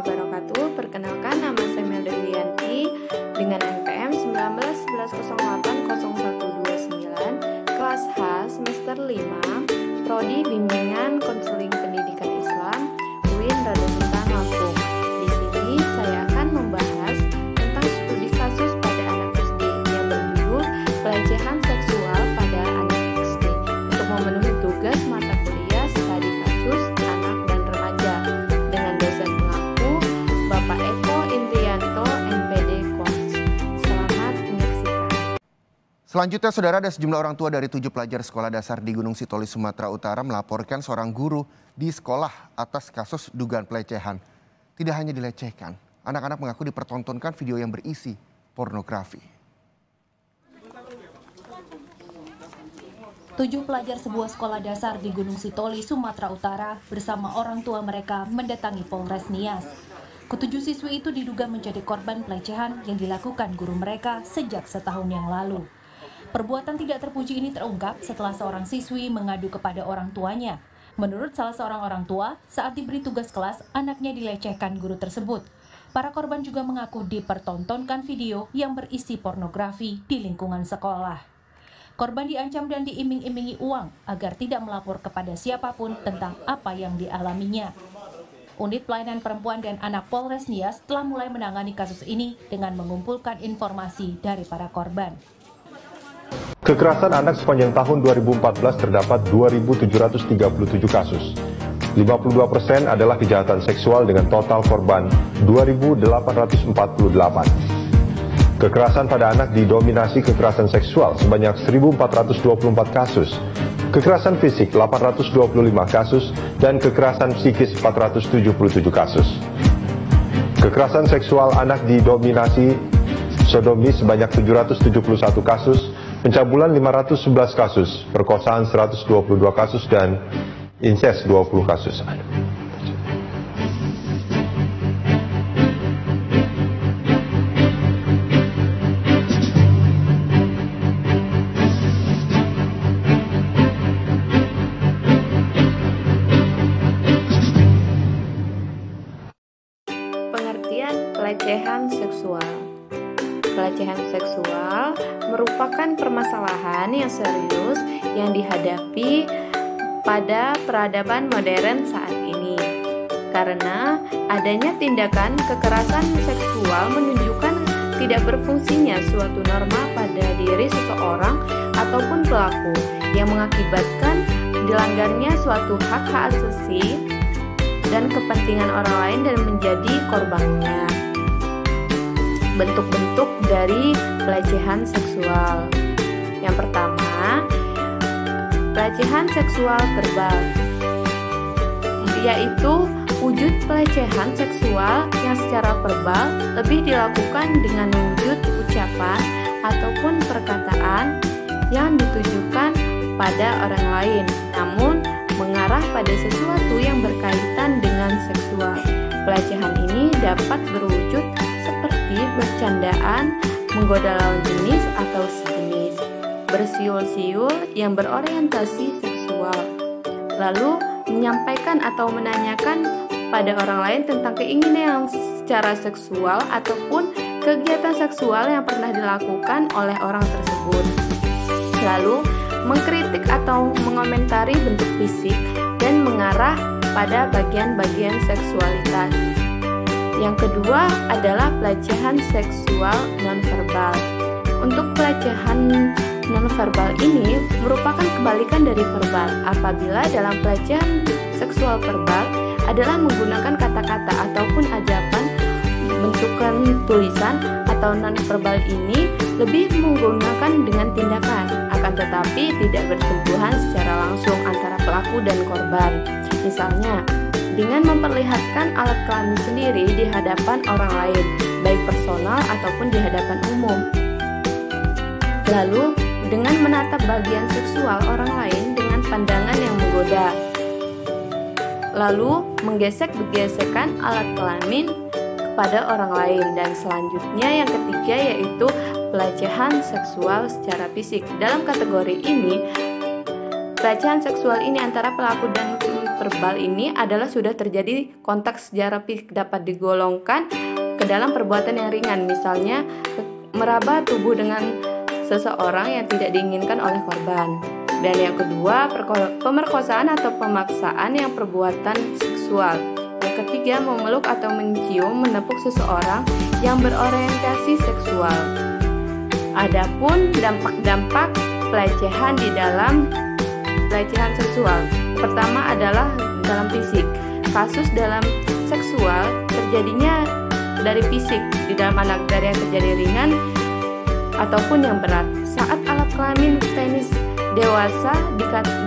wabarakatuh. Perkenalkan, nama saya Melda Wiyanti dengan NPM 1911080129, kelas H, semester 5, Prodi Bimbingan Konseling Pendidikan Islam, UIN Raden Lampung. Di sini saya akan membahas tentang studi kasus pada anak SD yang berjudul pelecehan seksual pada anak SD untuk memenuhi tugas mata kuliah studi kasus anak dan remaja dengan dosen pengaku Bapak Eko Indrianto, MPD Koms. Selamat menyaksikan. Selanjutnya, saudara, ada sejumlah orang tua dari 7 pelajar sekolah dasar di Gunung Sitoli, Sumatera Utara melaporkan seorang guru di sekolah atas kasus dugaan pelecehan. Tidak hanya dilecehkan, anak-anak mengaku dipertontonkan video yang berisi pornografi. 7 pelajar sebuah sekolah dasar di Gunung Sitoli, Sumatera Utara bersama orang tua mereka mendatangi Polres Nias. Ketujuh siswi itu diduga menjadi korban pelecehan yang dilakukan guru mereka sejak setahun yang lalu. Perbuatan tidak terpuji ini terungkap setelah seorang siswi mengadu kepada orang tuanya. Menurut salah seorang orang tua, saat diberi tugas kelas, anaknya dilecehkan guru tersebut. Para korban juga mengaku dipertontonkan video yang berisi pornografi di lingkungan sekolah. Korban diancam dan diiming-imingi uang agar tidak melapor kepada siapapun tentang apa yang dialaminya. Unit Pelayanan Perempuan dan Anak Polres Nias telah mulai menangani kasus ini dengan mengumpulkan informasi dari para korban. Kekerasan anak sepanjang tahun 2014 terdapat 2.737 kasus. 52% adalah kejahatan seksual dengan total korban 2.848. Kekerasan pada anak didominasi kekerasan seksual sebanyak 1.424 kasus, kekerasan fisik 825 kasus, dan kekerasan psikis 477 kasus. Kekerasan seksual anak didominasi sodomi sebanyak 771 kasus, pencabulan 511 kasus, perkosaan 122 kasus, dan incest 20 kasus. Pengertian pelecehan seksual. Pelecehan seksual merupakan permasalahan yang serius yang dihadapi pada peradaban modern saat ini. Karena adanya tindakan kekerasan seksual menunjukkan tidak berfungsinya suatu norma pada diri seseorang ataupun pelaku yang mengakibatkan dilanggarnya suatu hak asasi dan kepentingan orang lain dan menjadi korbannya. Bentuk-bentuk dari pelecehan seksual. Yang pertama, pelecehan seksual verbal, yaitu wujud pelecehan seksual yang secara verbal lebih dilakukan dengan wujud ucapan ataupun perkataan yang ditujukan pada orang lain, namun mengarah pada sesuatu yang berkaitan dengan seksual. Pelecehan ini dapat berwujud seperti bercandaan, menggoda lawan jenis atau sejenis, bersiul-siul yang berorientasi seksual, lalu menyampaikan atau menanyakan pada orang lain tentang keinginan yang secara seksual ataupun kegiatan seksual yang pernah dilakukan oleh orang tersebut, lalu mengkritik atau mengomentari bentuk fisik dan mengarah pada bagian-bagian seksualitas. Yang kedua adalah pelecehan seksual nonverbal. Untuk pelecehan nonverbal ini merupakan kebalikan dari verbal. Apabila dalam pelecehan seksual verbal adalah menggunakan kata-kata ataupun ajakan bentukan tulisan, atau nonverbal ini lebih menggunakan dengan tindakan, akan tetapi tidak bersentuhan secara langsung antara pelaku dan korban. Misalnya, dengan memperlihatkan alat kelamin sendiri di hadapan orang lain, baik personal ataupun di hadapan umum. Lalu, dengan menatap bagian seksual orang lain dengan pandangan yang menggoda. Lalu, menggesek-gesekkan alat kelamin kepada orang lain. Dan selanjutnya yang ketiga yaitu pelecehan seksual secara fisik. Dalam kategori ini, pelecehan seksual ini antara pelaku dan verbal ini adalah sudah terjadi kontak secara fisik, dapat digolongkan ke dalam perbuatan yang ringan, misalnya meraba tubuh dengan seseorang yang tidak diinginkan oleh korban. Dan yang kedua, pemerkosaan atau pemaksaan yang perbuatan seksual. Yang ketiga, memeluk atau mencium, menepuk seseorang yang berorientasi seksual. Adapun dampak-dampak pelecehan di dalam pelecehan seksual. Pertama adalah dalam fisik. Kasus dalam seksual terjadinya dari fisik di dalam anak, dari yang terjadi ringan ataupun yang berat. Saat alat kelamin penis dewasa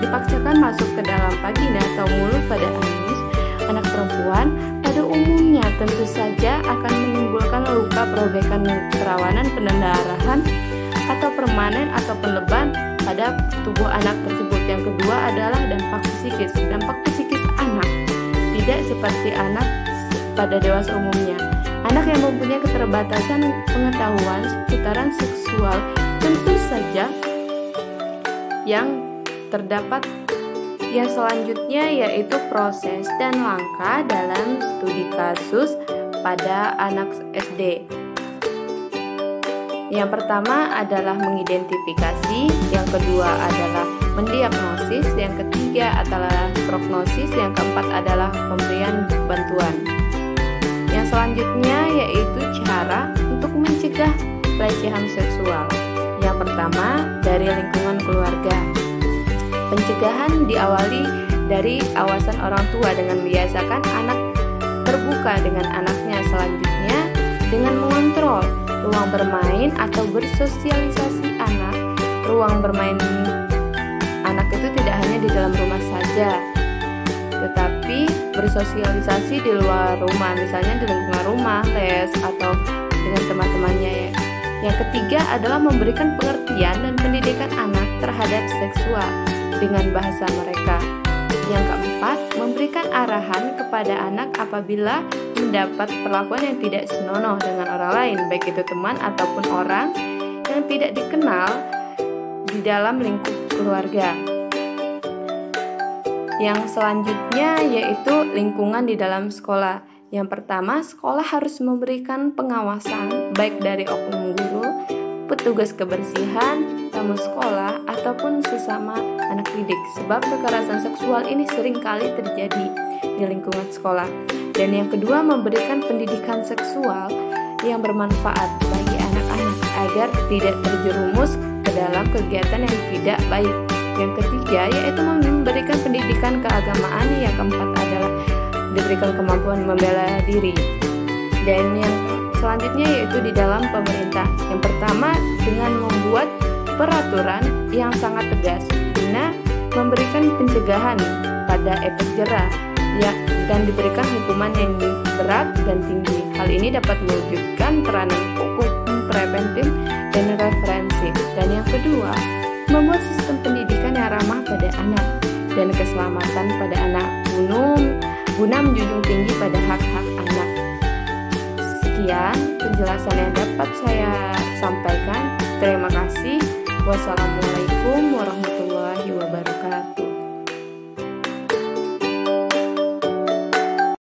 dipaksakan masuk ke dalam vagina atau mulut pada anus anak perempuan, pada umumnya tentu saja akan menimbulkan luka, perobekan, kerawanan, pendarahan atau permanen ataupun leban pada tubuh anak tersebut. Yang kedua adalah dampak psikis. Dampak psikis anak tidak seperti anak pada dewasa umumnya. Anak yang mempunyai keterbatasan pengetahuan seputaran seksual tentu saja yang terdapat. Yang selanjutnya yaitu proses dan langkah dalam studi kasus pada anak SD. Yang pertama adalah mengidentifikasi, yang kedua adalah mendiagnosis, yang ketiga adalah prognosis, yang keempat adalah pemberian bantuan. Yang selanjutnya yaitu cara untuk mencegah pelecehan seksual. Yang pertama, dari lingkungan keluarga. Pencegahan diawali dari awasan orang tua dengan membiasakan anak terbuka dengan anaknya. Selanjutnya, dengan mengontrol ruang bermain atau bersosialisasi anak. Ruang bermain anak itu tidak hanya di dalam rumah saja, tetapi bersosialisasi di luar rumah, misalnya di lingkungan rumah, les, atau dengan teman-temannya. Yang ketiga adalah memberikan pengertian dan pendidikan anak terhadap seksual dengan bahasa mereka. Yang keempat, memberikan arahan kepada anak apabila mendapat perlakuan yang tidak senonoh dengan orang lain, baik itu teman ataupun orang yang tidak dikenal di dalam lingkup keluarga. Yang selanjutnya yaitu lingkungan di dalam sekolah. Yang pertama, sekolah harus memberikan pengawasan baik dari oknum guru, petugas kebersihan, tamu sekolah, ataupun sesama anak didik. Sebab kekerasan seksual ini sering kali terjadi di lingkungan sekolah. Dan yang kedua, memberikan pendidikan seksual yang bermanfaat bagi anak-anak agar tidak terjerumus ke dalam kegiatan yang tidak baik. Yang ketiga, yaitu memberikan pendidikan keagamaan. Yang keempat adalah diberikan kemampuan membela diri. Dan yang selanjutnya yaitu di dalam pemerintah. Yang pertama, dengan membuat peraturan yang sangat tegas guna memberikan pencegahan pada efek jerah ya, dan diberikan hukuman yang berat dan tinggi. Hal ini dapat mewujudkan peranan hukum preventif dan referensi. Dan yang kedua, membuat sistem pendidikan yang ramah pada anak dan keselamatan pada anak guna menjunjung tinggi pada hak-hak anak. Sekian penjelasan yang dapat saya sampaikan. Terima kasih. Wassalamualaikum warahmatullahi wabarakatuh.